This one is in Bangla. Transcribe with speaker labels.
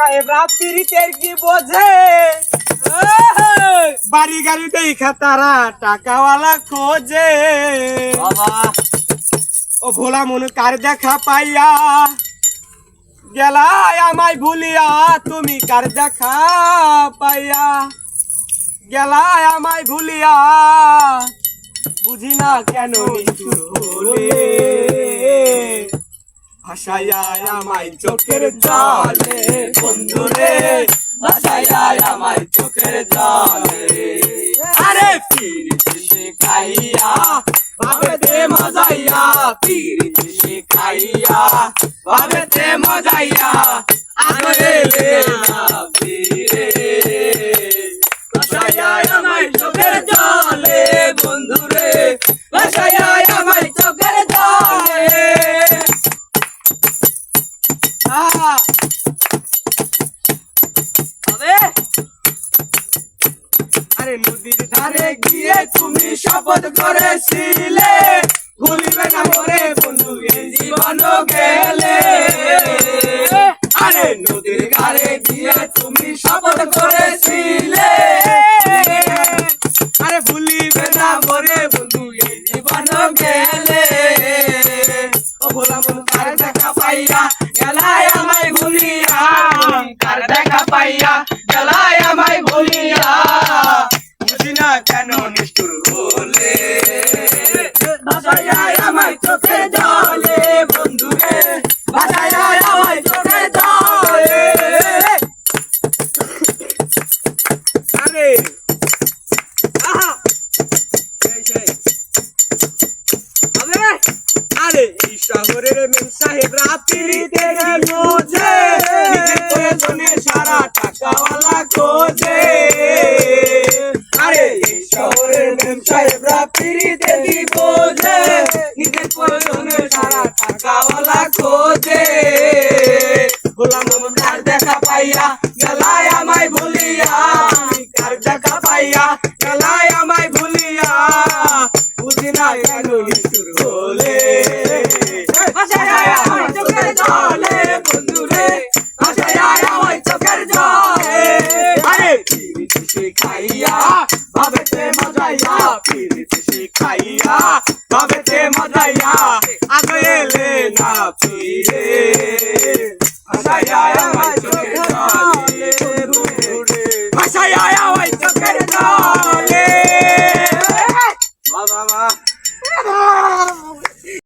Speaker 1: সাহেবরা পিরিতের কি বোঝে বাড়ি গাড়ি দেখা তারা টাকাওয়ালা খোঁজে
Speaker 2: বাবা
Speaker 1: ও ভোলা মন কার দেখা পাইয়া গেলাই আমায় ভুলিয়া তুমি কার দেখা পাইয়া গেলাই আমায় ভুলিয়া বুঝি না কেন নিষ্ঠুর হলে ভাসাইয়া আমায় চোখের জলে বন্ধুরে ভাসাইয়া আমায় চোখের জলে আরে পিরিতি শিখাইয়া ভাবেতে মজাইয়া পিরিতি শিখাইয়া ভাবেতে মজাইয়া আগে না ফিরে ভাসাইয়া আমায় চোখের জলে বন্ধুরে ভাসাইয়া আমায় চোখের জলে আরে নদীর ধারে গিয়ে তুমি শপথ করেছিলে ভুলিবে না মরে বন্ধু এই জীবন গেলে আরে নদীর ধারে গিয়ে তুমি শপথ করেছিলে আরে ভুলিবে না মরে বন্ধু এই জীবন গেলে ও ভোলা মন কার দেখা পাইয়া গেলাই আমায় ভুলিয়া কার দেখা পাইয়া গেলাই আমায় ভুলিয়া বুঝি না কেন নিষ্ঠুর হলে ভাসাইয়া আমায় চোখে জলে বন্ধুরে ভাসাইয়া আমায় চোখে জলে আরে আহা আরে এই শহরের মেম সাহেবরা পিরিতে বোঝে নিজের প্রয়োজনে সারা টাকাওয়ালা খোঁজে আরে এই শহরের মেম সাহেবরা পিরিতে বোঝে নিজের প্রয়োজনে সারা টাকাওয়ালা খোঁজে গোলাম কার দেখা পাইয়া গেলাই আমায় ভুলিয়া কার দেখা পাইয়া গেলাই আমায় ভুলিয়া বুঝি না কেন নিষ্ঠুর হলে ভাসাইয়া আমায় চোখের জলে বন্ধুরে ভাসাইয়া আমায় চোখের জলে আরে পিরিতি শিখাইয়া ভাবেতে মজাইয়া পিরিতি শিখাইয়া ভাবেতে মজাইয়া আগে এলে না ফিরে